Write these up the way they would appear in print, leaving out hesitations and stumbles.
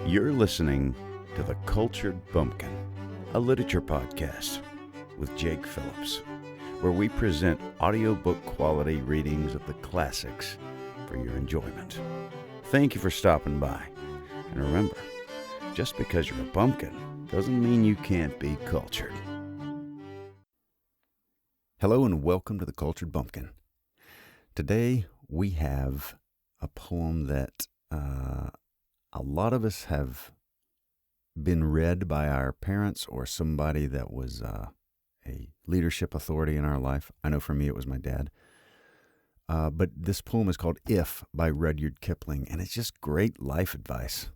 You're listening to The Cultured Bumpkin, a literature podcast with Jake Phillips, where we present audiobook quality readings of the classics for your enjoyment. Thank you for stopping by. And remember, just because you're a bumpkin doesn't mean you can't be cultured. Hello and welcome to The Cultured Bumpkin. Today we have a poem that a lot of us have been read by our parents or somebody that was a leadership authority in our life. I know for me it was my dad. But this poem is called If by Rudyard Kipling, and it's just great life advice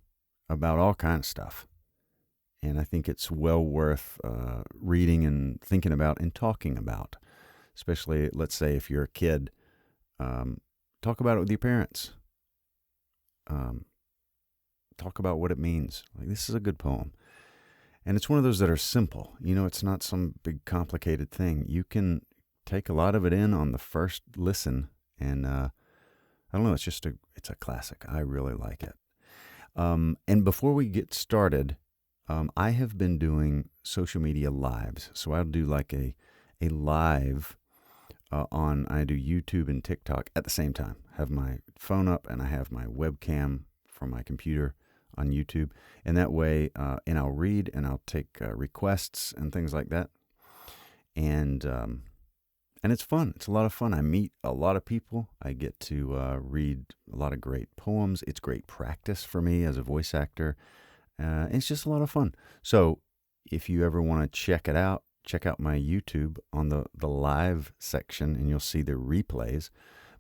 about all kinds of stuff. And I think it's well worth reading and thinking about and talking about. Especially, let's say, if you're a kid, talk about it with your parents. Talk about what it means. Like, this is a good poem. And it's one of those that are simple. You know, it's not some big complicated thing. You can take a lot of it in on the first listen. And I don't know, it's a classic. I really like it. And before we get started, I have been doing social media lives. So I'll do like a live I do YouTube and TikTok at the same time. I have my phone up and I have my webcam from my computer on YouTube. And that way, and I'll read and I'll take requests and things like that. And it's fun. It's a lot of fun. I meet a lot of people. I get to read a lot of great poems. It's great practice for me as a voice actor. It's just a lot of fun. So if you ever want to check it out, check out my YouTube on the live section and you'll see the replays.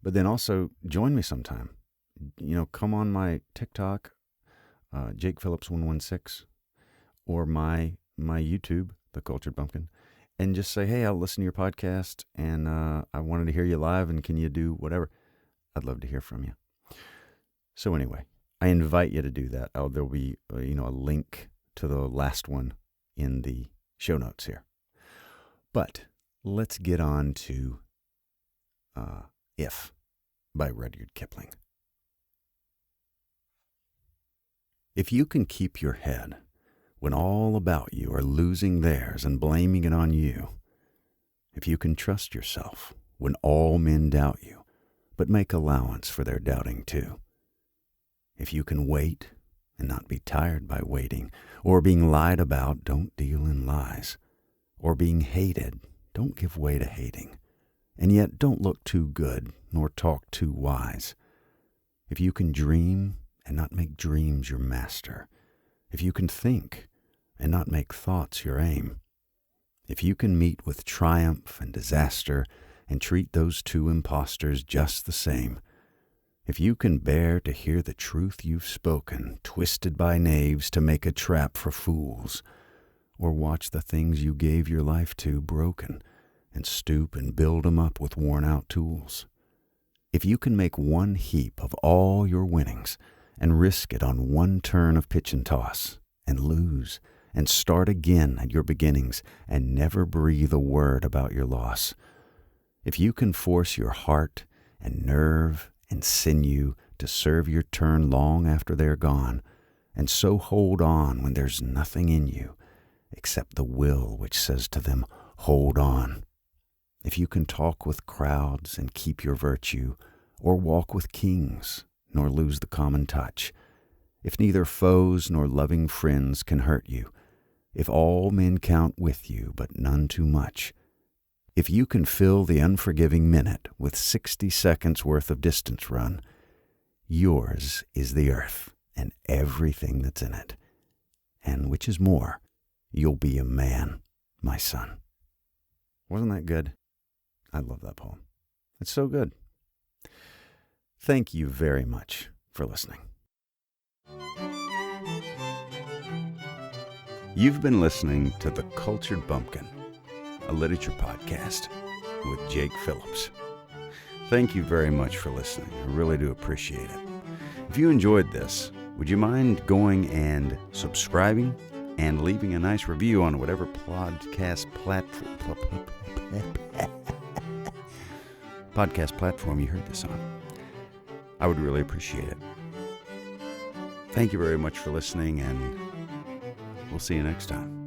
But then also join me sometime. You know, come on my TikTok, Jake Phillips 116, or my YouTube, The Cultured Bumpkin. And just say, hey, I'll listen to your podcast, and I wanted to hear you live, and can you do whatever? I'd love to hear from you. So anyway, I invite you to do that. There'll be, a link to the last one in the show notes here. But let's get on to If by Rudyard Kipling. If you can keep your head when all about you are losing theirs and blaming it on you, if you can trust yourself when all men doubt you, but make allowance for their doubting too, if you can wait and not be tired by waiting, or being lied about, don't deal in lies, or being hated, don't give way to hating, and yet don't look too good nor talk too wise, if you can dream and not make dreams your master, if you can think and not make thoughts your aim, if you can meet with triumph and disaster and treat those two impostors just the same, if you can bear to hear the truth you've spoken twisted by knaves to make a trap for fools, or watch the things you gave your life to broken and stoop and build 'em up with worn-out tools, if you can make one heap of all your winnings and risk it on one turn of pitch and toss, and lose, and start again at your beginnings, and never breathe a word about your loss, if you can force your heart and nerve and sinew to serve your turn long after they're gone, and so hold on when there's nothing in you except the will which says to them, hold on, if you can talk with crowds and keep your virtue, or walk with kings, nor lose the common touch, if neither foes nor loving friends can hurt you, if all men count with you but none too much, if you can fill the unforgiving minute with 60 seconds worth of distance run, yours is the earth and everything that's in it, and which is more, you'll be a man, my son. Wasn't that good? I love that poem. It's so good. Thank you very much for listening. You've been listening to The Cultured Bumpkin, a literature podcast with Jake Phillips. Thank you very much for listening. I really do appreciate it. If you enjoyed this, would you mind going and subscribing and leaving a nice review on whatever podcast platform you heard this on? I would really appreciate it. Thank you very much for listening, and we'll see you next time.